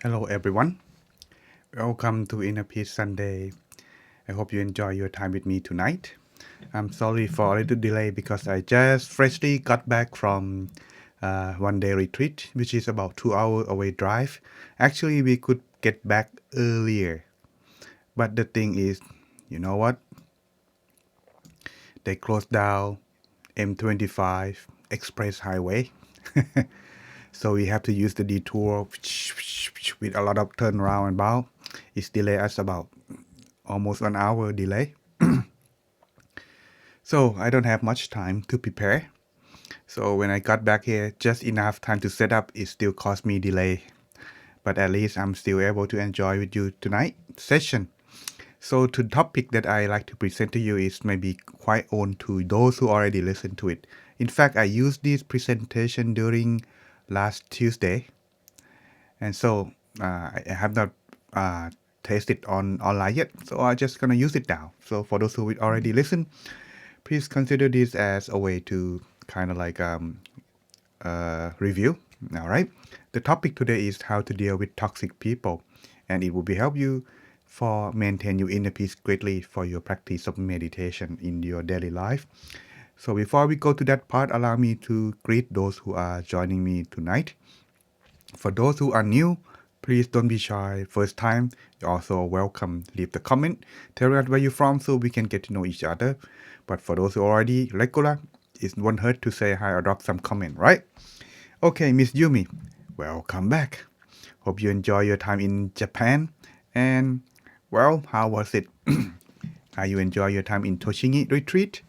Hello, everyone. Welcome to Inner Peace Sunday. I hope you enjoy your time with me tonight. I'm sorry for a little delay because I just freshly got back from one day retreat, which is about 2 hour away drive. Actually, we could get back earlier, but the thing is, you know what? They closed down M25 Express Highway, so we have to use the detour with a lot of turnaround and bow. It's delayed us about almost an hour delay. So I don't have much time to prepare. So when I got back here, just enough time to set up, it still caused me delay. But at least I'm still able to enjoy with you tonight session. So the topic that I like to present to you is maybe quite own to those who already listened to it. In fact, I used this presentation during last Tuesday, and so I have not tasted on online yet. So I'm just gonna use it now. So for those who already listened, please consider this as a way to kind of like review. All right. The topic today is how to deal with toxic people, and it will be help you for maintain your inner peace greatly for your practice of meditation in your daily life. So before we go to that part, allow me to greet those who are joining me tonight. For those who are new, please don't be shy. First time, you're also welcome. Leave the comment. Tell us where you're from so we can get to know each other. But for those who are already regular, it won't hurt to say hi or drop some comment, right? Okay, Miss Yumi, welcome back. Hope you enjoy your time in Japan. And, well, how was it? How you enjoy your time in Toshingi retreat?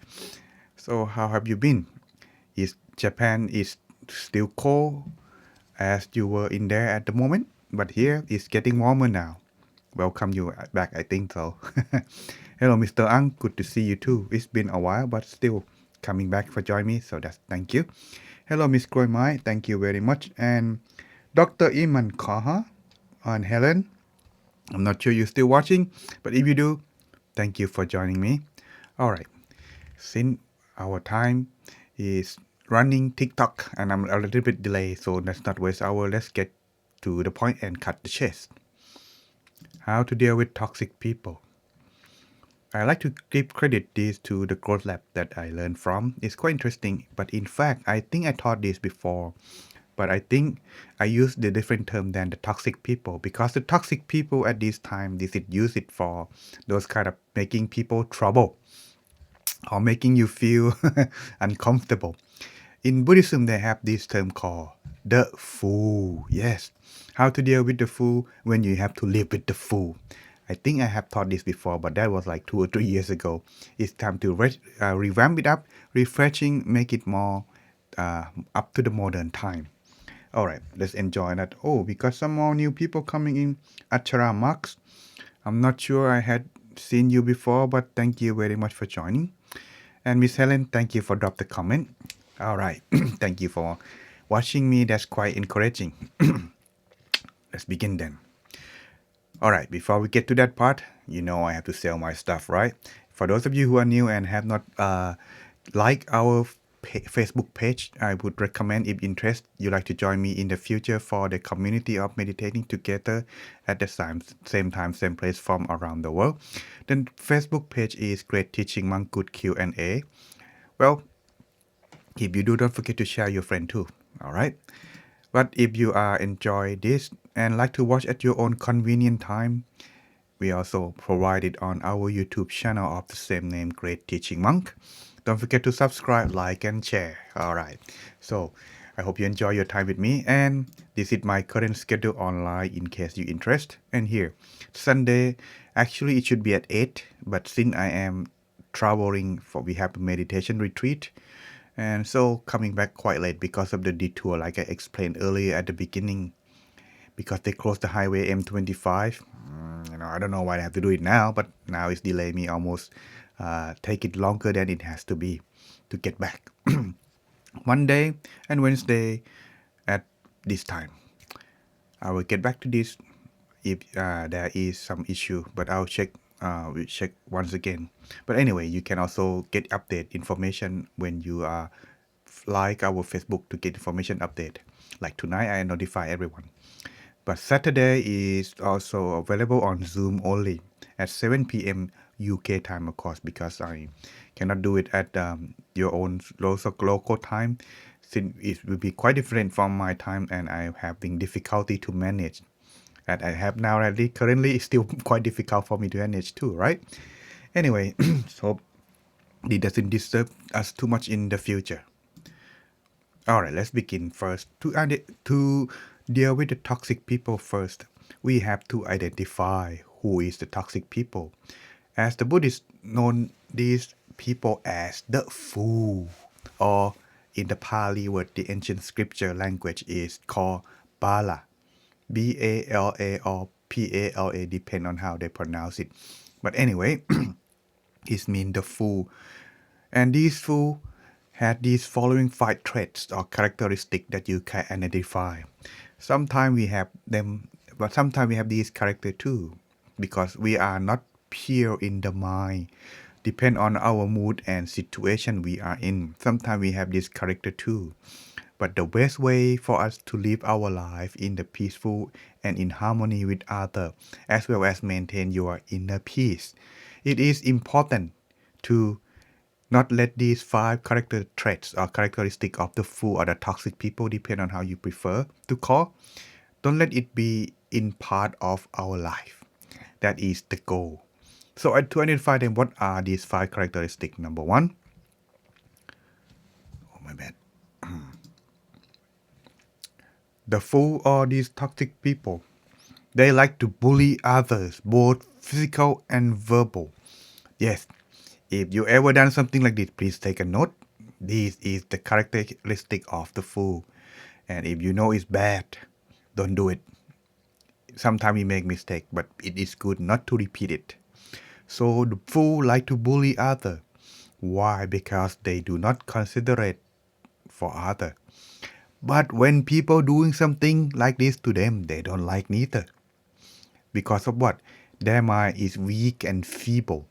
So how have you been? Is Japan is still cold as you were in there at the moment, but here it's getting warmer now. Welcome you back, I think so. Hello, Mr. Ang. Good to see you too. It's been a while, but still coming back for join me, so that's thank you. Hello, Miss Kroy Mai. Thank you very much. And Dr. Iman Kaha and Helen. I'm not sure you're still watching, but if you do, thank you for joining me. All right. Since our time is running TikTok and I'm a little bit delayed, so let's not waste our. Let's get to the point and cut the chase. How to deal with toxic people. I like to give credit this to the growth lab that I learned from. It's quite interesting, but in fact, I think I taught this before. But I think I used the different term than the toxic people because the toxic people at this time, this is use it for those kind of making people trouble or making you feel uncomfortable. In Buddhism, they have this term called the fool. Yes, how to deal with the fool when you have to live with the fool. I think I have taught this before, but that was like 2 or 3 years ago. It's time to revamp it up, refreshing, make it more up to the modern time. All right, let's enjoy that. Oh, we got some more new people coming in. Achara Max. I'm not sure I had seen you before, but thank you very much for joining. And Miss Helen, thank you for drop the comment. All right, thank you for watching me. That's quite encouraging. Let's begin then. All right, before we get to that part, you know I have to sell my stuff, right? For those of you who are new and have not liked our Facebook page, I would recommend, if interest, you like to join me in the future for the community of meditating together at the same time, same place from around the world. The Facebook page is Great Teaching Monk Good Q&A. Well, if you do, don't forget to share your friend too. All right. But if you are enjoy this and like to watch at your own convenient time, we also provide it on our YouTube channel of the same name, Great Teaching Monk. Don't forget to subscribe, like, and share. All right. So I hope you enjoy your time with me. And this is my current schedule online in case you interest. And here, Sunday, actually it should be at 8. But since I am traveling we have a meditation retreat. And so coming back quite late because of the detour, like I explained earlier at the beginning, because they closed the highway M25. I don't know why I have to do it now, but now it's delayed me almost, take it longer than it has to be to get back. Monday and Wednesday at this time. I will get back to this if there is some issue, but I'll check. We'll check once again. But anyway, you can also get update information when you like our Facebook to get information update. Like tonight, I notify everyone. But Saturday is also available on Zoom only at 7 p.m. UK time, of course, because I cannot do it at your own local time. Since it will be quite different from my time, and I am having difficulty to manage. And I have now already currently it's still quite difficult for me to manage too, right? Anyway, so it doesn't disturb us too much in the future. All right, let's begin first. To deal with the toxic people first, we have to identify who is the toxic people. As the Buddhists known these people as the fool, or in the Pali word, the ancient scripture language is called Bala, Bala or Pala, depend on how they pronounce it. But anyway, it means the fool. And these fool had these following five traits or characteristics that you can identify. Sometimes we have them, but sometimes we have these characters too, because we are not pure in the mind. Depend on our mood and situation we are in. Sometimes we have this character too. But the best way for us to live our life in the peaceful and in harmony with others, as well as maintain your inner peace, it is important to not let these five character traits or characteristic of the fool or the toxic people, depend on how you prefer to call. Don't let it be in part of our life. That is the goal. So to identify them, what are these five characteristics? Number one, oh my bad. The fool or these toxic people, they like to bully others, both physical and verbal. Yes, if you ever done something like this, please take a note. This is the characteristic of the fool. And if you know it's bad, don't do it. Sometimes we make mistake, but it is good not to repeat it. So the fool like to bully other. Why? Because they do not considerate for other. But when people doing something like this to them, they don't like neither. Because of what? Their mind is weak and feeble.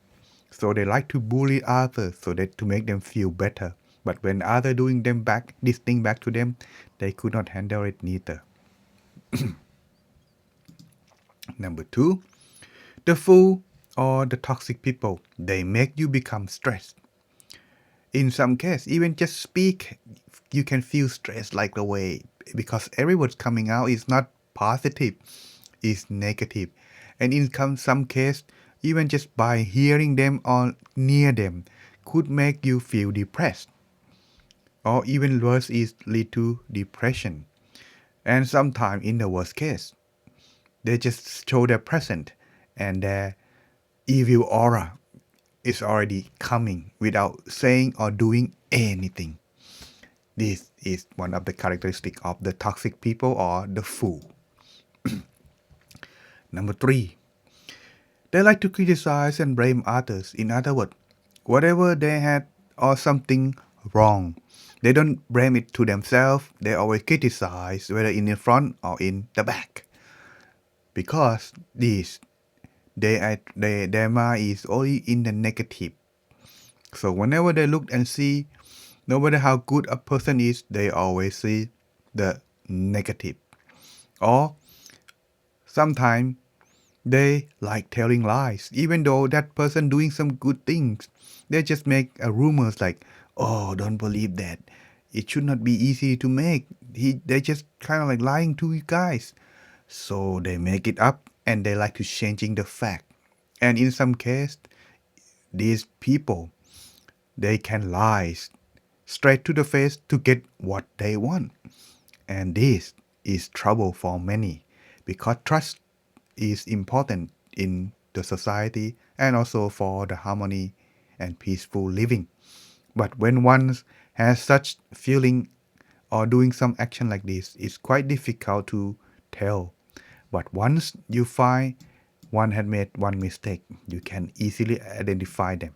So they like to bully others so that to make them feel better. But when other doing them back this thing back to them, they could not handle it neither. Number two, the fool or the toxic people, they make you become stressed. In some case, even just speak, you can feel stressed like the way, because every word coming out is not positive, is negative. And in some case, even just by hearing them or near them could make you feel depressed. Or even worse is lead to depression. And sometimes in the worst case, they just show their present and their evil aura is already coming without saying or doing anything. This is one of the characteristics of the toxic people or the fool. Number three, they like to criticize and blame others. In other words, whatever they had or something wrong, they don't blame it to themselves. They always criticize, whether in the front or in the back. Because their mind is only in the negative. So whenever they look and see, no matter how good a person is, they always see the negative. Or sometimes they like telling lies, even though that person doing some good things. They just make rumors like, "Oh, don't believe that. It should not be easy to make." They just kind of like lying to you guys. So they make it up and they like to changing the fact. And in some case, these people, they can lie straight to the face to get what they want. And this is trouble for many, because trust is important in the society and also for the harmony and peaceful living. But when one has such feeling or doing some action like this, it's quite difficult to tell. But once you find one had made one mistake, you can easily identify them.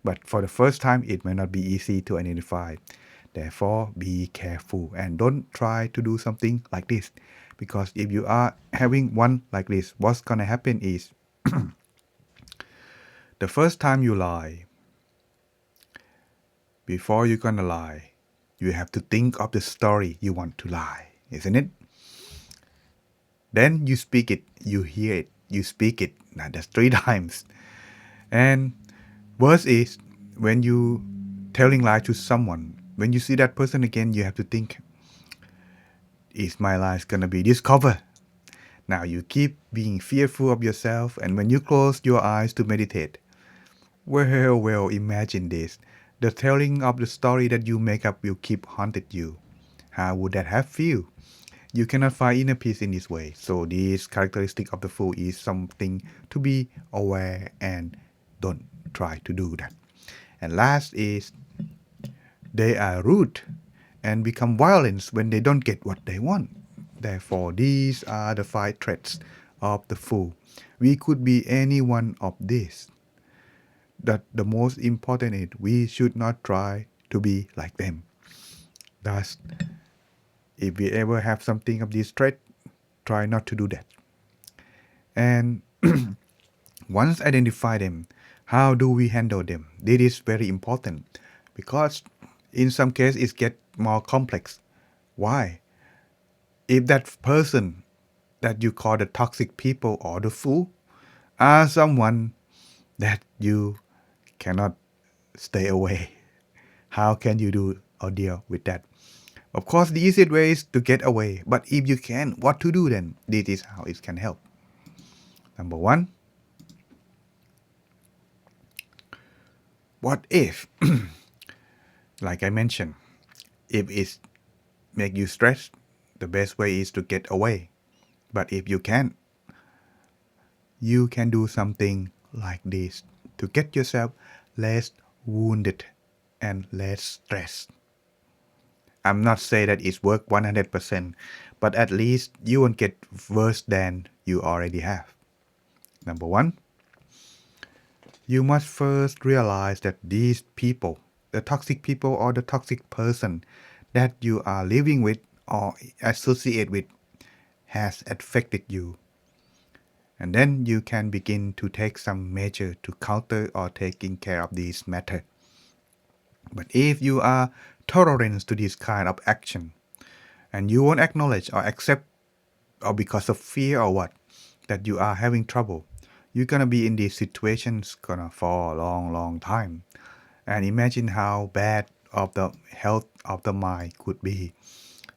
But for the first time, it may not be easy to identify. Therefore, be careful and don't try to do something like this. Because if you are having one like this, what's gonna happen is the first time you lie, before you're gonna lie, you have to think of the story you want to lie, isn't it? Then you speak it, you hear it, you speak it. Now that's 3 times. And worse is when you telling lie to someone. When you see that person again, you have to think, is my lies gonna be discovered? Now you keep being fearful of yourself, and when you close your eyes to meditate, well, imagine this. The telling of the story that you make up will keep haunted you. How would that have feel? You cannot find inner peace in this way. So this characteristic of the fool is something to be aware and don't try to do that. And last is they are rude and become violent when they don't get what they want. Therefore, these are the 5 traits of the fool. We could be any one of these. That the most important is we should not try to be like them. Thus, if we ever have something of this trait, try not to do that. And once identify them, how do we handle them? This is very important because in some cases it gets more complex. Why? If that person that you call the toxic people or the fool are someone that you cannot stay away, how can you do or deal with that? Of course, the easiest way is to get away, but if you can, what to do then? This is how it can help. Number one, what if, like I mentioned, if it make you stressed, the best way is to get away. But if you can't, you can do something like this to get yourself less wounded and less stressed. I'm not saying that it's work 100%, but at least you won't get worse than you already have. Number one, you must first realize that these people, the toxic people or the toxic person that you are living with or associate with, has affected you. And then you can begin to take some measure to counter or taking care of this matter. But if you are tolerant to this kind of action and you won't acknowledge or accept or because of fear or what that you are having trouble, you're gonna be in these situations gonna for a long time. And imagine how bad of the health of the mind could be.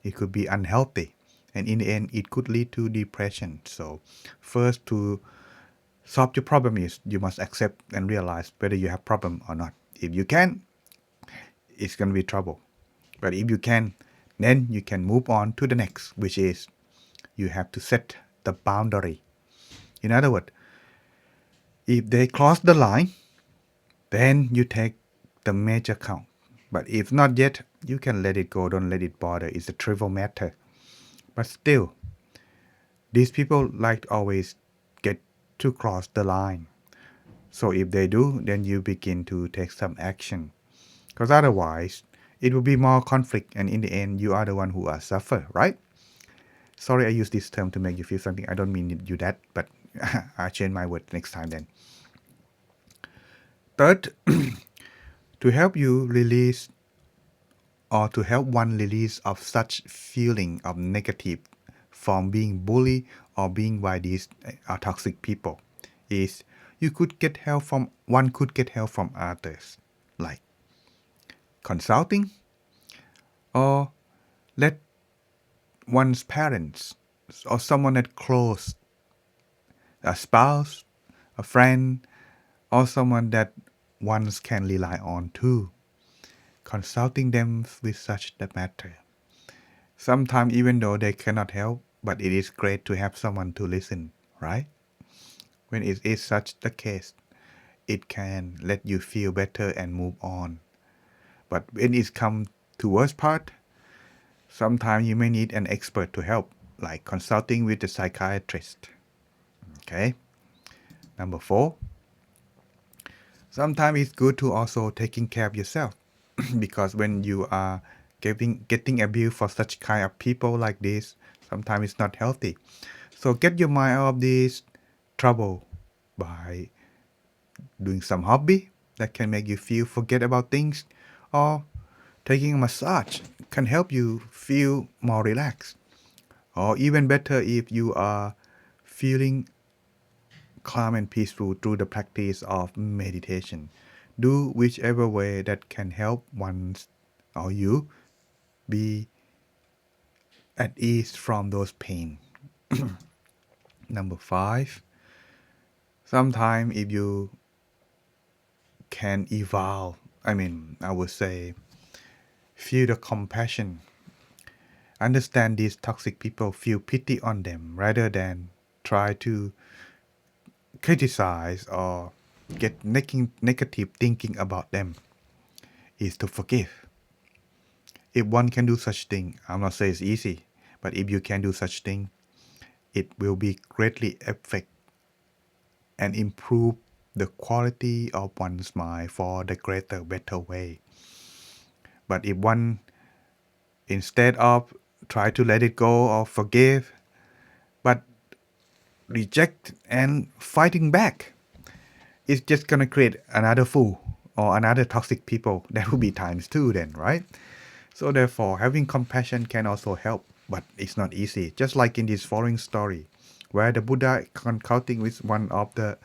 It could be unhealthy, and in the end it could lead to depression. So first, to solve your problem is you must accept and realize whether you have problem or not. If you can, it's gonna be trouble. But if you can, then you can move on to the next, which is you have to set the boundary. In other words, if they cross the line, then you take the major count. But if not yet, you can let it go, don't let it bother. It's a trivial matter. But still, these people like always get to cross the line. So if they do, then you begin to take some action. Because otherwise, it will be more conflict, and in the end, you are the one who are suffer, right? Sorry, I use this term to make you feel something. I don't mean you that, but I change my word next time then. Third, to help you release or to help one release of such feeling of negative from being bullied or being by these toxic people is one could get help from others, like consulting, or let one's parents or someone that close, a spouse, a friend, or someone that one can rely on too, consulting them with such the matter. Sometimes even though they cannot help, but it is great to have someone to listen, right? When it is such the case, it can let you feel better and move on. But when it comes to worst part, sometimes you may need an expert to help, like consulting with a psychiatrist. Okay. Number 4, sometimes it's good to also taking care of yourself because when you are getting abused for such kind of people like this, sometimes it's not healthy. So get your mind out of this trouble by doing some hobby that can make you feel forget about things, or taking a massage can help you feel more relaxed, Or even better, if you are feeling calm and peaceful through the practice of meditation, do whichever way that can help one or you be at ease from those pain. Number five, sometimes if you can evolve, I would say, feel the compassion, understand these toxic people, feel pity on them rather than try to criticize or get negative thinking about them, is to forgive. If one can do such thing, I'm not saying it's easy, but if you can do such thing, it will be greatly affect and improve the quality of one's mind for the greater, better way. But if one, instead of try to let it go or forgive, but reject and fighting back, it's just gonna create another fool or another toxic people. That will be times two then, right? So therefore, having compassion can also help, but it's not easy. Just like in this following story, where the Buddha consulting with one of the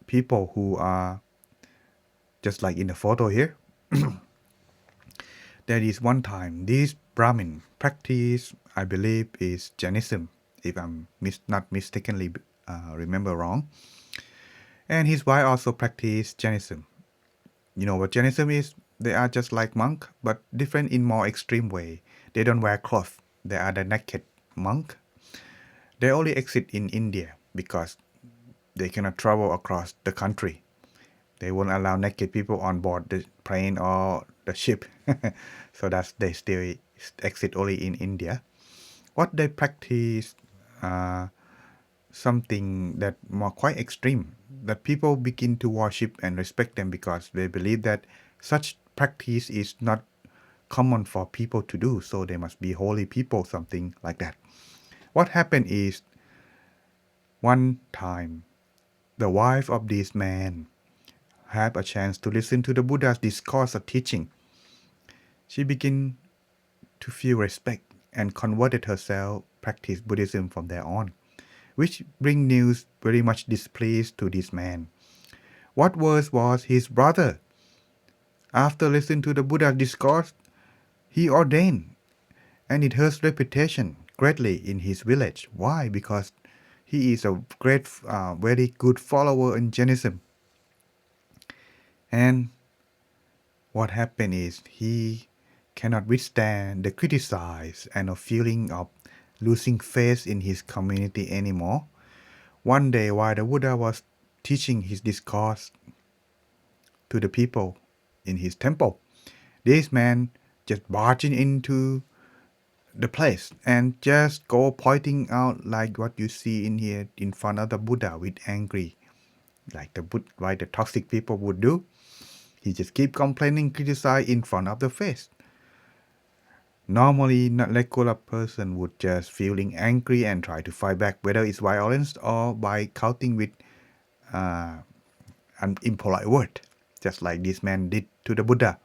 people who are just like in the photo here. There is one time this Brahmin practice, I believe, is Jainism, if I'm not mistakenly remember wrong. And his wife also practiced Jainism. You know what Jainism is? They are just like monk, but different in more extreme way. They don't wear clothes. They are the naked monk. They only exist in India because they cannot travel across the country. They won't allow naked people on board the plane or the ship. So that's they still exist only in India. What they practice, uh, something that more quite extreme, that people begin to worship and respect them because they believe that such practice is not common for people to do, so they must be holy people, something like that. What happened is, one time the wife of this man had a chance to listen to the Buddha's discourse or teaching. She began to feel respect and converted herself, practiced Buddhism from there on, which bring news very much displeased to this man. What worse was his brother. After listening to the Buddha's discourse, he ordained, and it hurts reputation greatly in his village. Why? Because he is a great, very good follower in Jainism. And what happened is he cannot withstand the criticize and a feeling of losing faith in his community anymore. One day, while the Buddha was teaching his discourse to the people in his temple, this man just barging into the place and just go pointing out like what you see in here in front of the Buddha with angry, like like the toxic people would do. He just keep complaining, criticize in front of the face. Normally, not regular person would just feeling angry and try to fight back, whether it's violence or by countering with uh, an impolite word, just like this man did to the Buddha.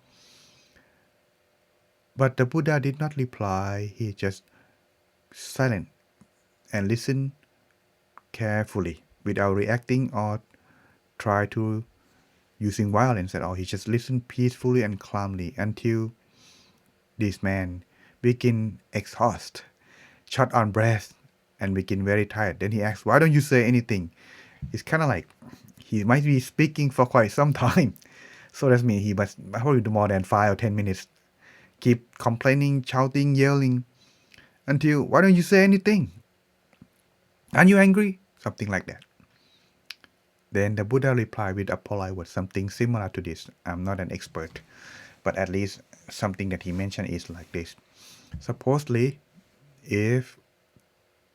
But the Buddha did not reply. He just silent and listened carefully without reacting or try to using violence at all. He just listened peacefully and calmly until this man begin exhaust, short on breath, and begin very tired. Then he asked, "Why don't you say anything?" It's kind of like he might be speaking for quite some time. So that means he must probably do more than 5 or 10 minutes. Keep complaining, shouting, yelling until, "Why don't you say anything? Aren't you angry?" Something like that. Then the Buddha replied with a polite word, something similar to this. I'm not an expert, but at least something that he mentioned is like this. Supposedly, if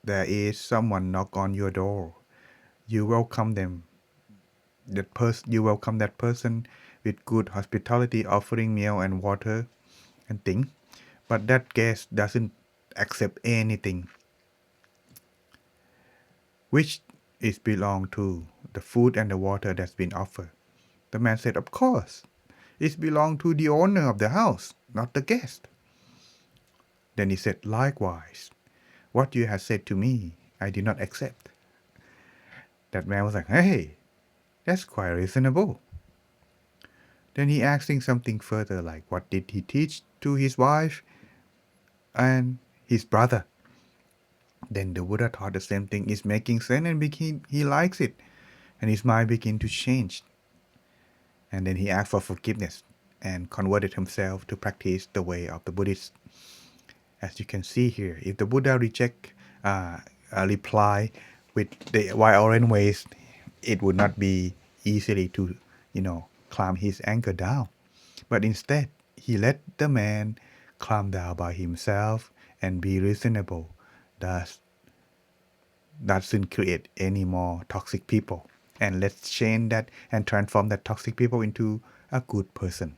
there is someone knock on your door, you welcome them. You welcome that person with good hospitality, offering meal and water and things. But that guest doesn't accept anything, which is belong to the food and the water that's been offered. The man said, "Of course, it belong to the owner of the house, not the guest." Then he said, "Likewise, What you have said to me, I did not accept. That man was like, hey, that's quite reasonable. Then he asking something further like, what did he teach to his wife and his brother? Then the Buddha thought the same thing is making sense and he likes it. And his mind began to change. And then he asked for forgiveness and converted himself to practice the way of the Buddhists. As you can see here, if the Buddha reject a reply with the violent ways, it would not be easily to, calm his anger down. But instead, he let the man calm down by himself and be reasonable. Thus, doesn't create any more toxic people. And let's change that and transform that toxic people into a good person.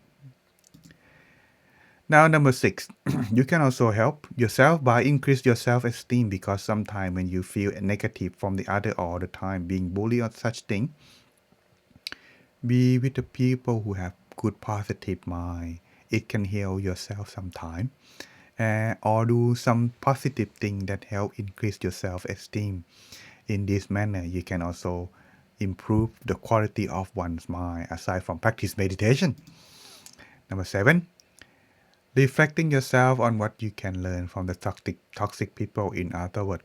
Now, number 6, you can also help yourself by increase your self-esteem, because sometimes when you feel negative from the other all the time, being bullied or such thing, be with the people who have good positive mind. It can heal yourself sometime. Or do some positive thing that help increase your self-esteem. In this manner, you can also improve the quality of one's mind aside from practice meditation. Number 7, reflecting yourself on what you can learn from the toxic people. In other words,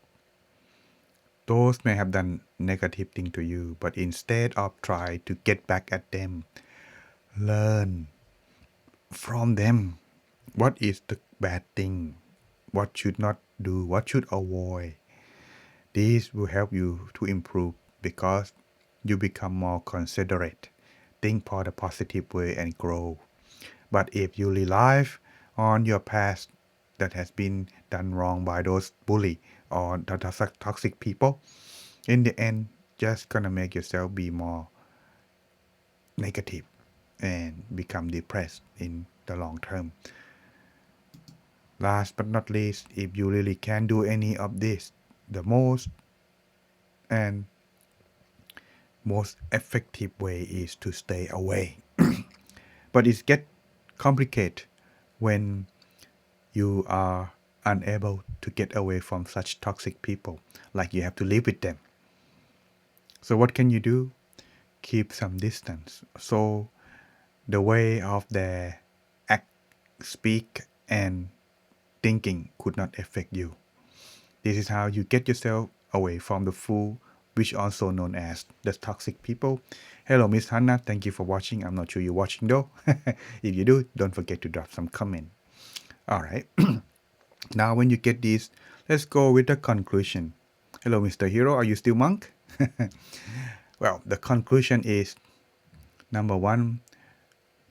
those may have done negative thing to you, but instead of try to get back at them, learn from them. What is the bad thing? What should not do? What should avoid? This will help you to improve because you become more considerate, think for the positive way and grow. But if you rely on your past that has been done wrong by those bully or the toxic people, in the end, just gonna make yourself be more negative and become depressed in the long term. Last but not least, if you really can't do any of this, the and most effective way is to stay away. But it gets complicated when you are unable to get away from such toxic people, like you have to live with them. So what can you do? Keep some distance. So the way of their act, speak, and thinking could not affect you. This is how you get yourself away from the fool, which also known as the toxic people. Hello, Miss Hannah. Thank you for watching. I'm not sure you're watching though. If you do, don't forget to drop some comment. All right. Now, when you get this, let's go with the conclusion. Hello, Mr. Hero. Are you still monk? Well, the conclusion is number 1,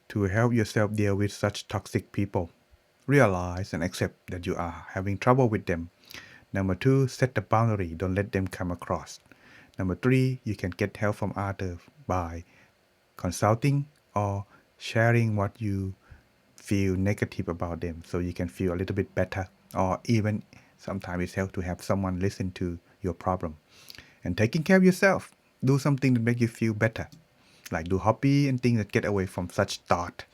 to help yourself deal with such toxic people. Realize and accept that you are having trouble with them. Number 2, set the boundary. Don't let them come across. Number 3, you can get help from others by consulting or sharing what you feel negative about them so you can feel a little bit better, or even sometimes it's helpful to have someone listen to your problem. And taking care of yourself, do something that make you feel better, like do hobby and things that get away from such thought.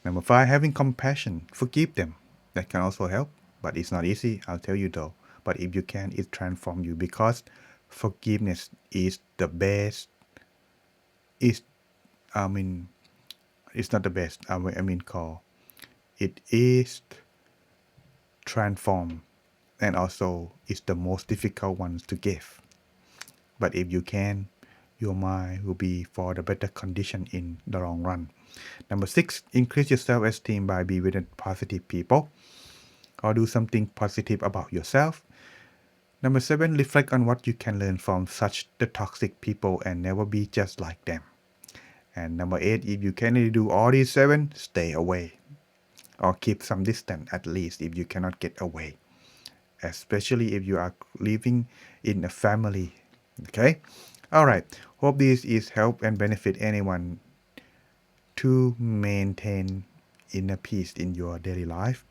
Number 5, having compassion, forgive them. That can also help, but it's not easy, I'll tell you though. But if you can, it transforms you, because forgiveness is the best. Is I mean, it's not the best. Call it is transform, and also it's the most difficult ones to give. But if you can, your mind will be for the better condition in the long run. Number 6, increase your self-esteem by being with positive people or do something positive about yourself. Number 7, reflect on what you can learn from such the toxic people and never be just like them. And number 8, if you can do all these 7, stay away or keep some distance at least if you cannot get away, especially if you are living in a family. Okay? All right. Hope this is help and benefit anyone to maintain inner peace in your daily life.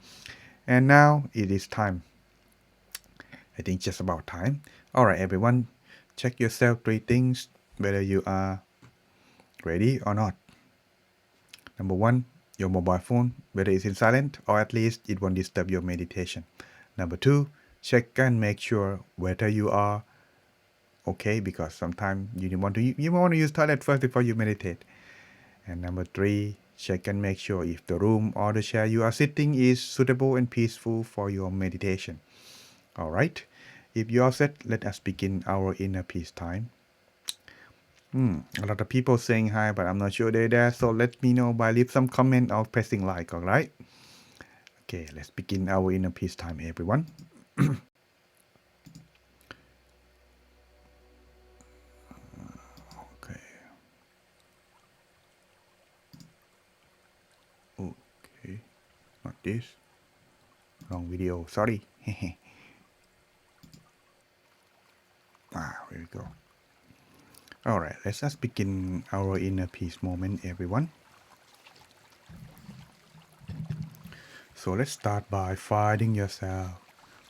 And now it is time. I think just about time. All right, everyone. Check yourself 3 things, whether you are ready or not. Number 1, your mobile phone, whether it's in silent or at least it won't disturb your meditation. Number 2, Check and make sure whether you are okay, because sometimes you want to use toilet first before you meditate. And number 3, check and make sure if the room or the chair you are sitting is suitable and peaceful for your meditation. All right. If you are set, let us begin our inner peace time. A lot of people saying hi, but I'm not sure they're there. So let me know by leave some comment or pressing like. All right. Okay, let's begin our inner peace time, everyone. Okay. Okay. Not this. Wrong video. Sorry. Here we go. All right. Let's just begin our inner peace moment, everyone. So let's start by finding yourself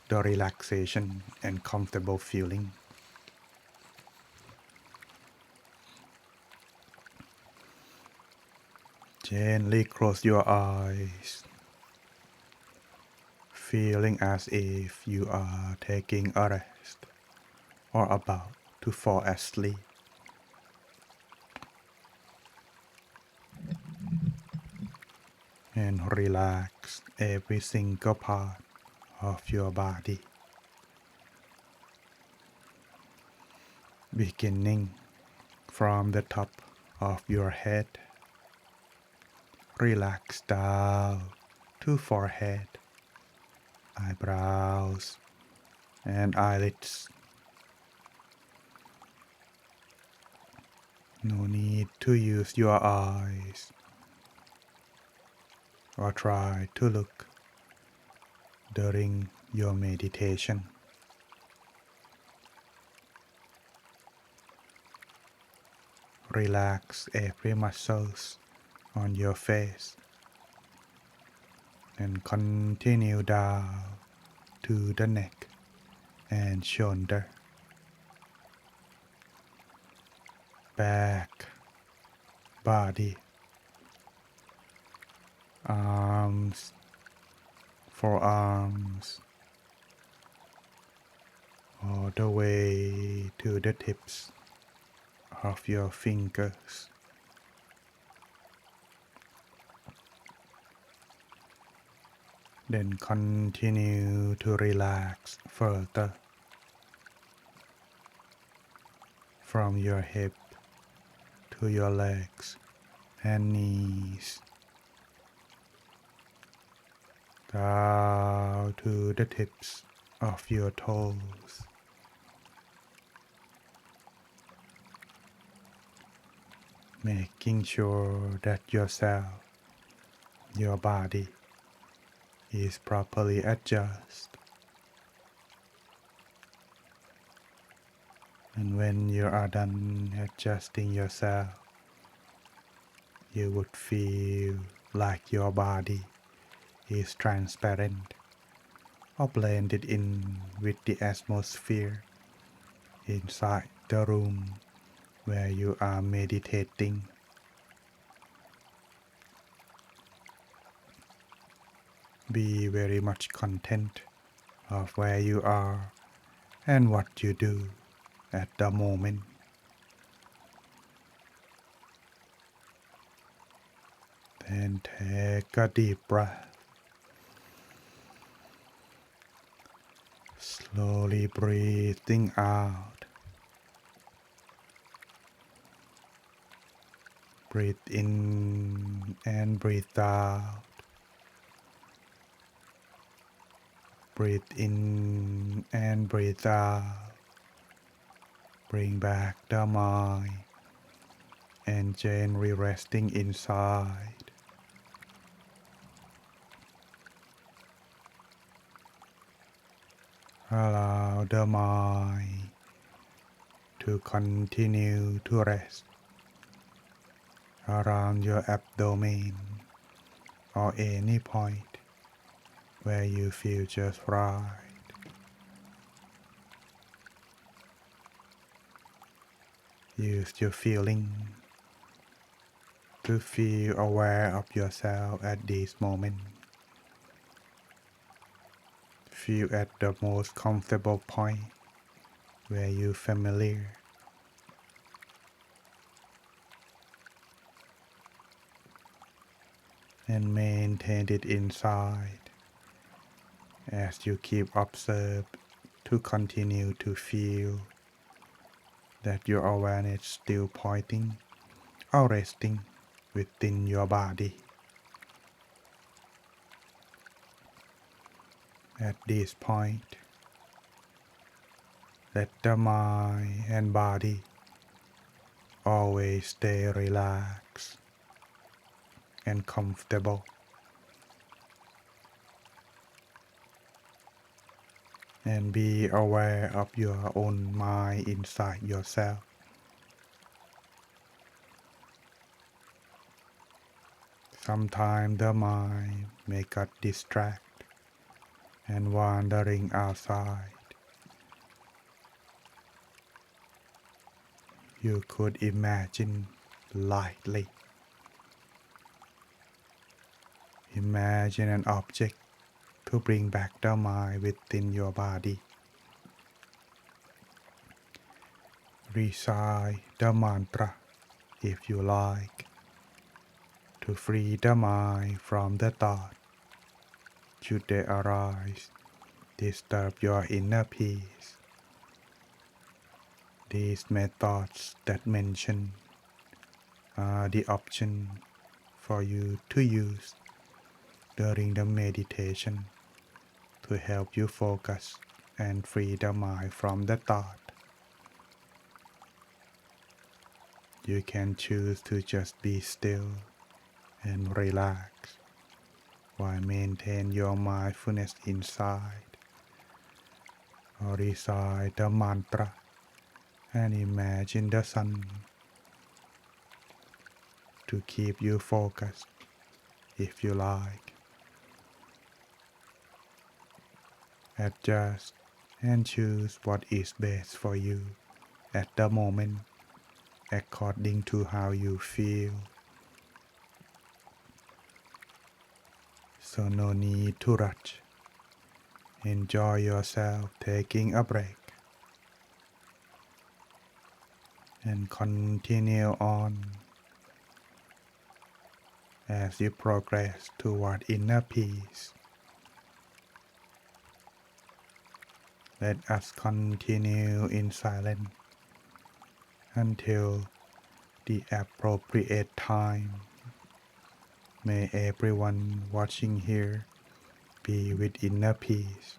the relaxation and comfortable feeling. Gently close your eyes, feeling as if you are taking a rest or about to fall asleep. And relax every single part of your body, beginning from the top of your head. Relax down to forehead, eyebrows, and eyelids. No need to use your eyes or try to look during your meditation. Relax every muscles on your face and continue down to the neck and shoulder, back, body, arms, forearms, all the way to the tips of your fingers. Then continue to relax further from your hip to your legs and knees, down to the tips of your toes. Making sure that your body is properly adjusted. And when you are done adjusting yourself, you would feel like your body is transparent or blended in with the atmosphere inside the room where you are meditating. Be very much content of where you are and what you do at the moment. Then take a deep breath. Slowly breathing out. Breathe in and breathe out. Breathe in and breathe out. Bring back the mind and gently resting inside. Allow the mind to continue to rest around your abdomen or any point where you feel just right. Use your feeling to feel aware of yourself at this moment. Feel at the most comfortable point where you're familiar. And maintain it inside as you keep observe to continue to feel that your awareness still pointing or resting within your body. At this point, let the mind and body always stay relaxed and comfortable, and be aware of your own mind inside yourself. Sometimes the mind may get distracted and wandering outside. You could imagine lightly. Imagine an object to bring back the mind within your body. Recite the mantra if you like, to free the mind from the thought should they arise, disturb your inner peace. These methods that mention are the option for you to use during the meditation to help you focus and free the mind from the thought. You can choose to just be still and relax while maintain your mindfulness inside, or recite the mantra and imagine the sun to keep you focused if you like. Adjust and choose what is best for you at the moment according to how you feel. So no need to rush. Enjoy yourself taking a break and continue on as you progress toward inner peace. Let us continue in silence until the appropriate time. May everyone watching here be with inner peace.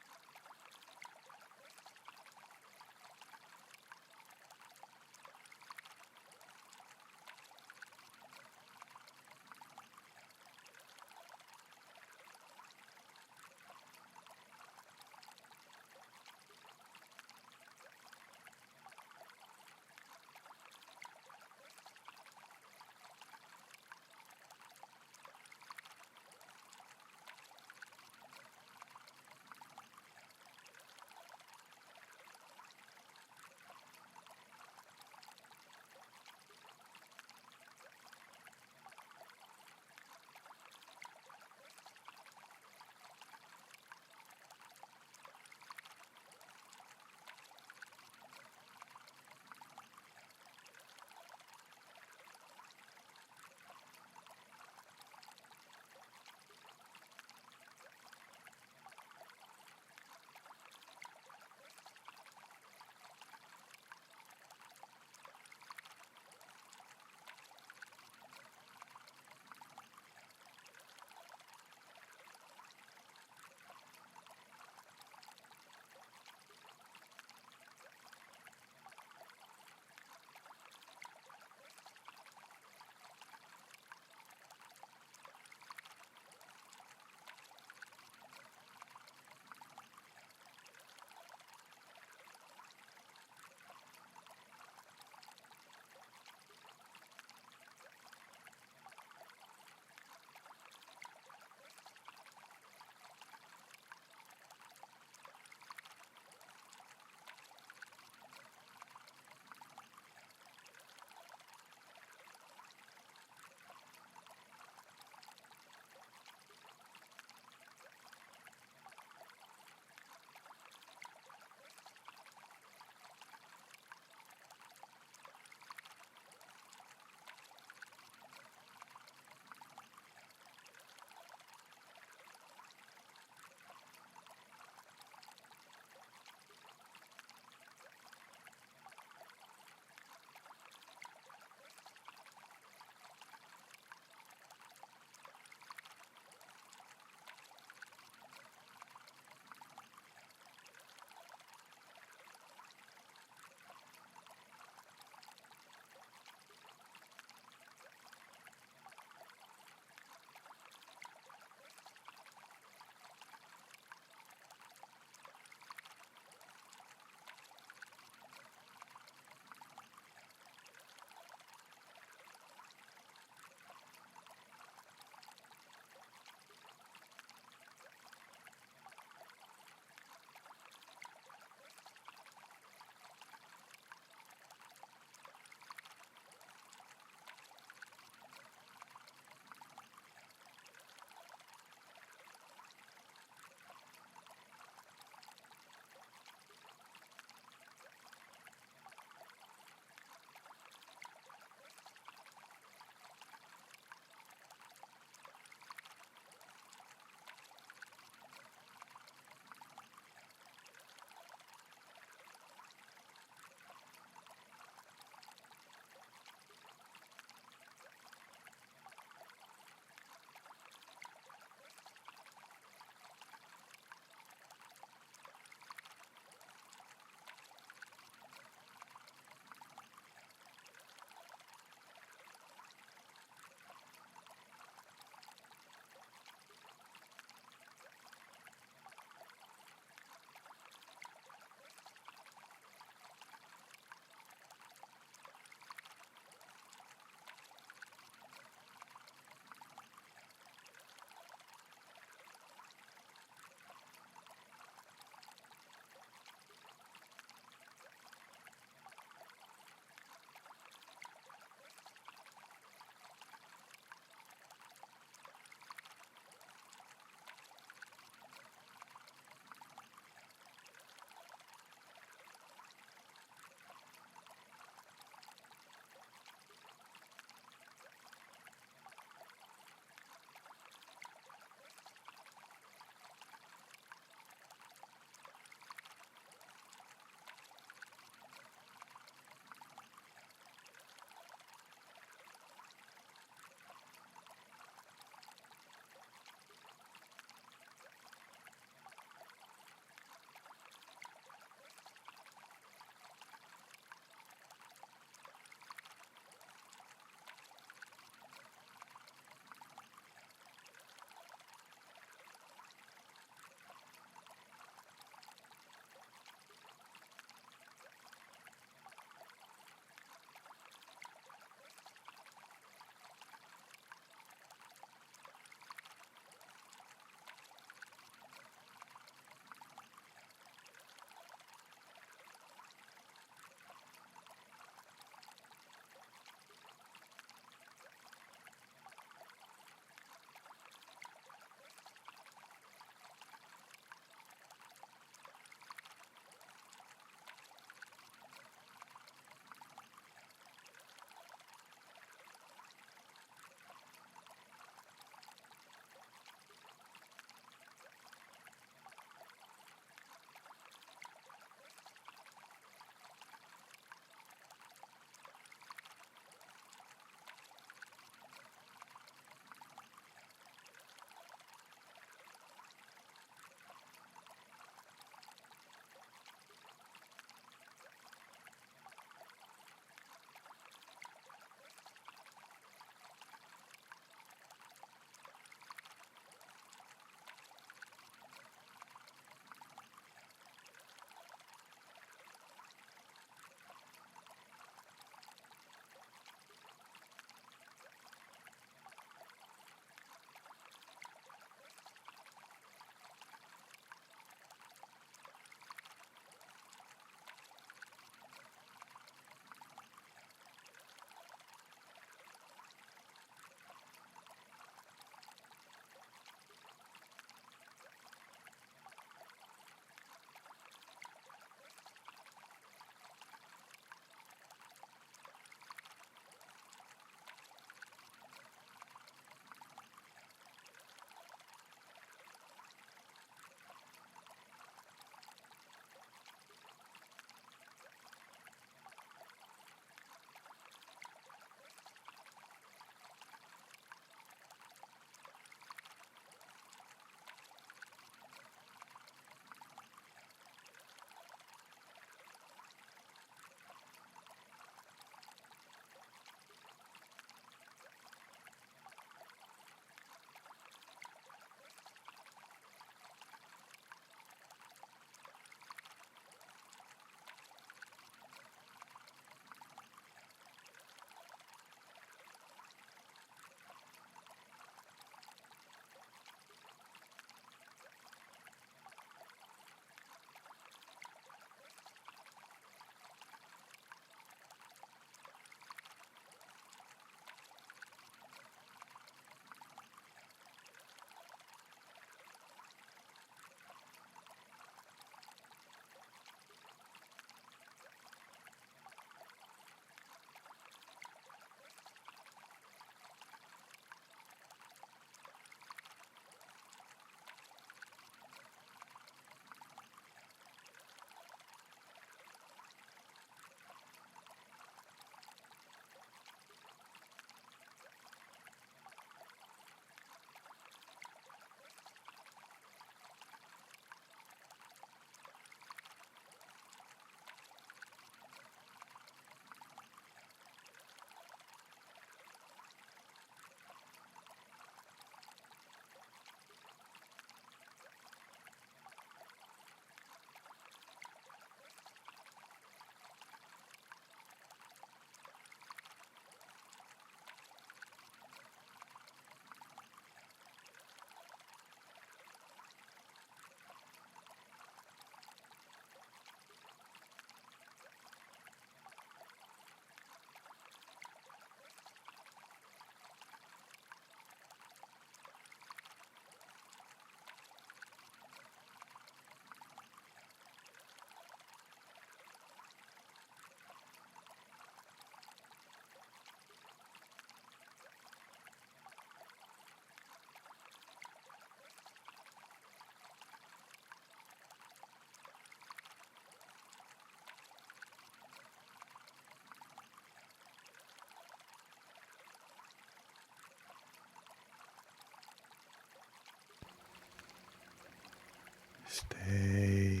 Stay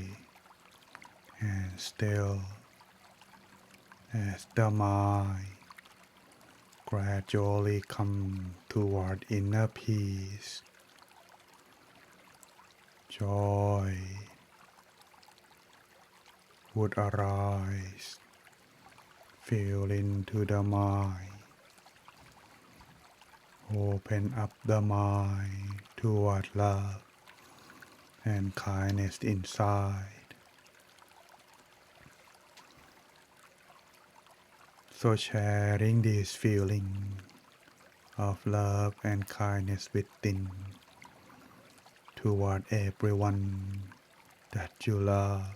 and still as the mind gradually come toward inner peace. Joy would arise, fill into the mind. Open up the mind toward love and kindness inside. So sharing this feeling of love and kindness within toward everyone that you love,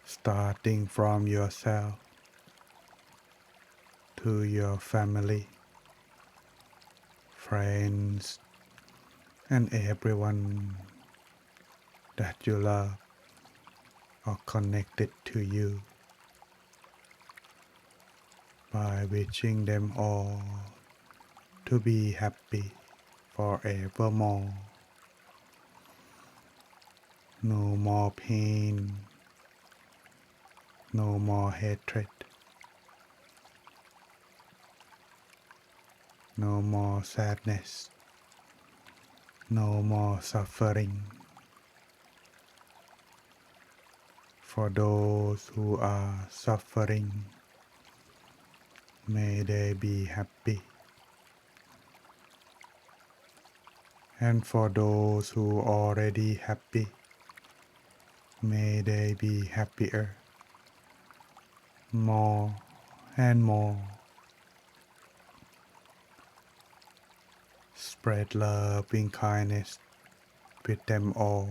starting from yourself to your family, friends, and everyone that you love or connected to you, by wishing them all to be happy forevermore. No more pain, no more hatred, no more sadness, no more suffering. For those who are suffering, may they be happy. And for those who are already happy, may they be happier, more and more. Spread love and kindness with them all.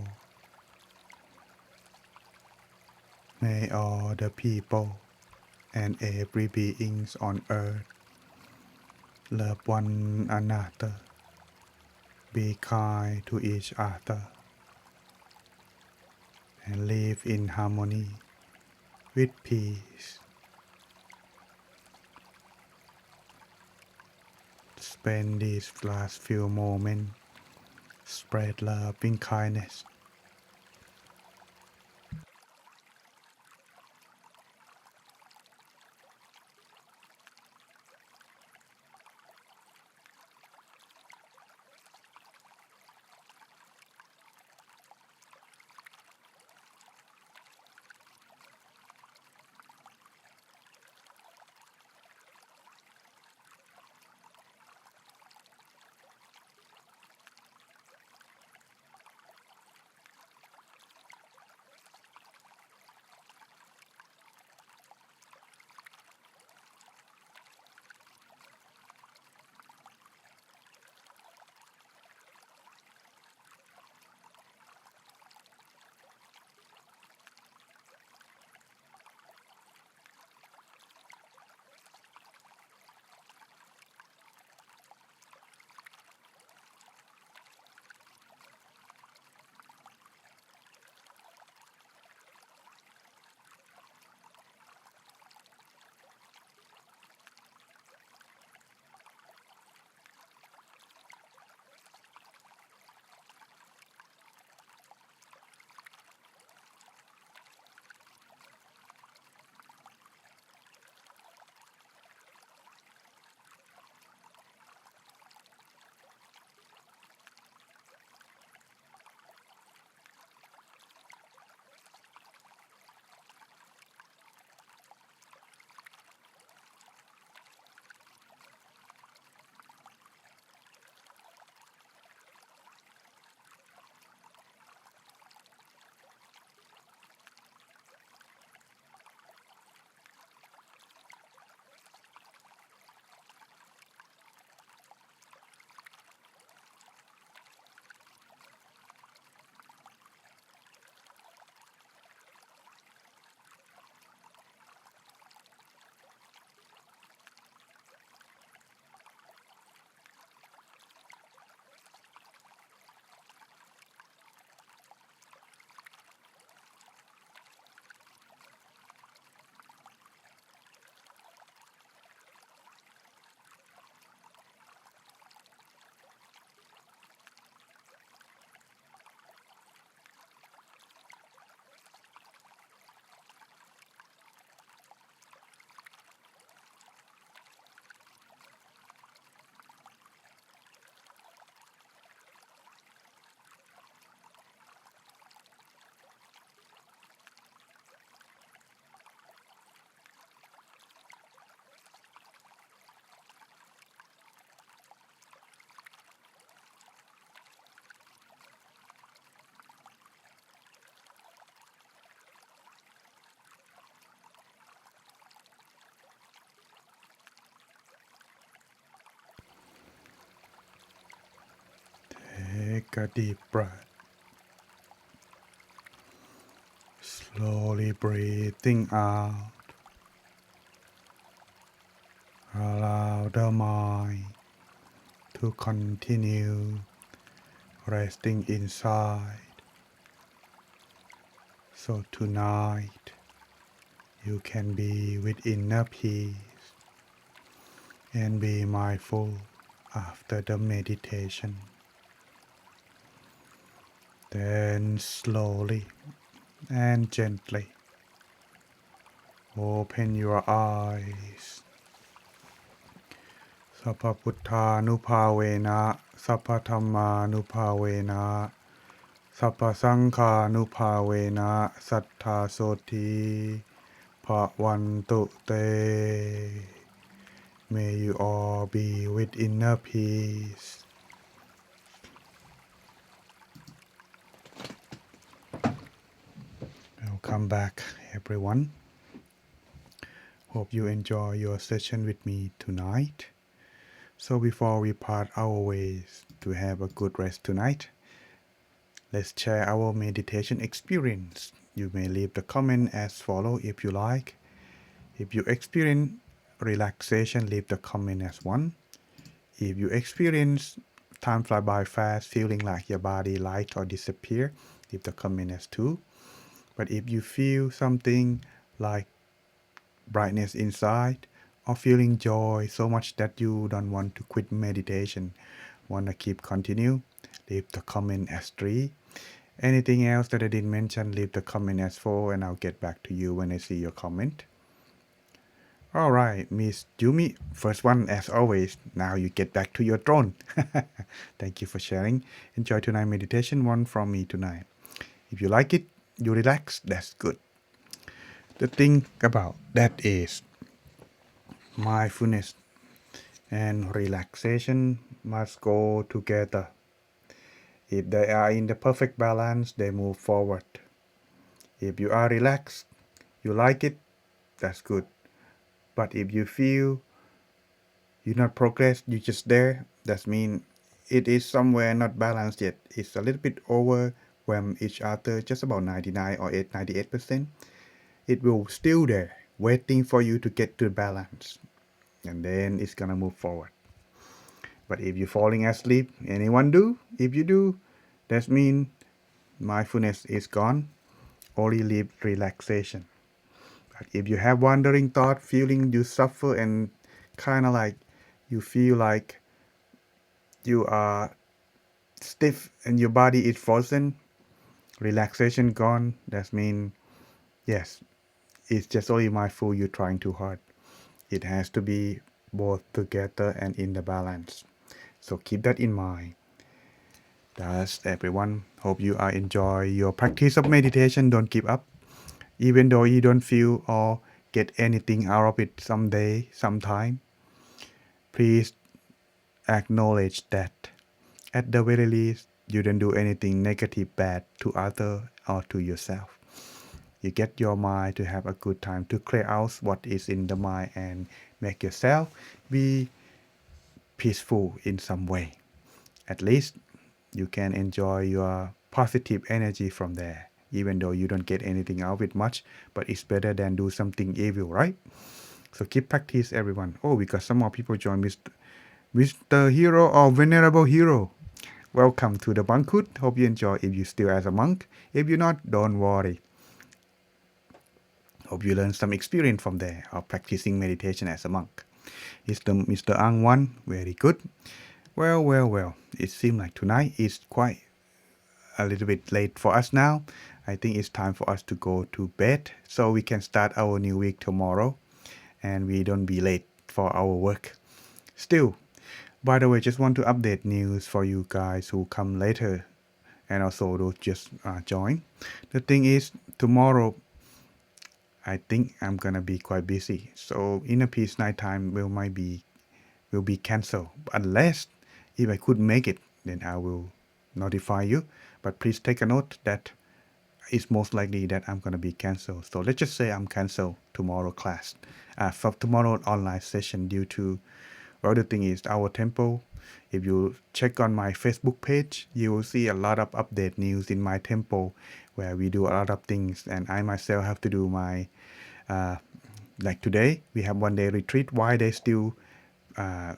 May all the people and every beings on earth love one another, be kind to each other, and live in harmony with peace. Spend these last few moments, spread love and kindness. Take a deep breath. Slowly breathing out. Allow the mind to continue resting inside. So tonight you can be with inner peace and be mindful after the meditation. Then slowly and gently open your eyes. Sappha Putthanupavena, Sappha Dhammanupavena, Sappha Sanghanupavena, Sattha Soti Bhavantu Te. May you all be with inner peace. Welcome back, everyone. Hope you enjoy your session with me tonight. So before we part our ways to have a good rest tonight, let's share our meditation experience. You may leave the comment as follow if you like. If you experience relaxation, leave the comment as 1. If you experience time fly by fast, feeling like your body light or disappear, leave the comment as 2. But if you feel something like brightness inside or feeling joy so much that you don't want to quit meditation, want to keep continue, leave the comment as 3. Anything else that I didn't mention, leave the comment as 4 and I'll get back to you when I see your comment. Alright, Miss Yumi, first one as always. Now you get back to your throne. Thank you for sharing. Enjoy tonight's meditation, one from me tonight. If you like it, you relax, that's good. The thing about that is mindfulness and relaxation must go together. If they are in the perfect balance, they move forward. If you are relaxed, you like it, that's good. But if you feel you not progress, you just there, that means it is somewhere not balanced yet. It's a little bit overwhelm each other, just about 99 or 98%. It will still there, waiting for you to get to balance. And then it's gonna move forward. But if you're falling asleep, anyone do? If you do, that means mindfulness is gone. Only leave relaxation. But if you have wandering thought, feeling you suffer and kind of like you feel like you are stiff and your body is frozen, relaxation gone, that means yes, it's just only mindful you're trying too hard. It has to be both together and in the balance. So keep that in mind. That's everyone. Hope you are enjoy your practice of meditation. Don't give up. Even though you don't feel or get anything out of it someday, sometime. Please acknowledge that. At the very least, you don't do anything negative bad to other or to yourself. You get your mind to have a good time to clear out what is in the mind and make yourself be peaceful in some way. At least you can enjoy your positive energy from there, even though you don't get anything out of it much, but it's better than do something evil, right? So keep practice, everyone. Oh, we got some more people join Mr. Hero or Venerable Hero. Welcome to the banquet. Hope you enjoy if you still as a monk. If you're not, don't worry. Hope you learn some experience from there of practicing meditation as a monk. Is the Mr. Ang one? Very good. Well. It seems like tonight is quite a little bit late for us now. I think it's time for us to go to bed so we can start our new week tomorrow and we don't be late for our work. Still, by the way, just want to update news for you guys who come later and also those just join. The thing is, tomorrow I think I'm gonna be quite busy, so inner peace nighttime will be cancelled unless if I could make it, then I will notify you. But please take a note that it's most likely that I'm gonna be cancelled. So let's just say I'm cancelled tomorrow class, for tomorrow online session due to, well, the thing is our temple If you check on my Facebook page, you will see a lot of update news in my temple where we do a lot of things, and I myself have to do my uh, like today we have 1 day retreat. Why they still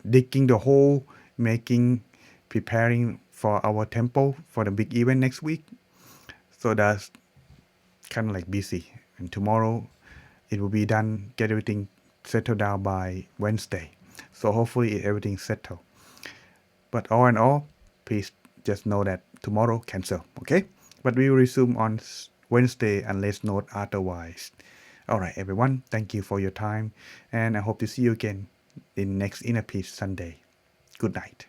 digging the hole, making preparing for our temple for the big event next week. So that's kind of like busy. And tomorrow it will be done, get everything settled down by Wednesday. So hopefully everything's settled. But all in all, please just know that tomorrow cancel, okay? But we will resume on Wednesday unless note otherwise. All right, everyone, thank you for your time, and I hope to see you again in next Inner Peace Sunday. Good night.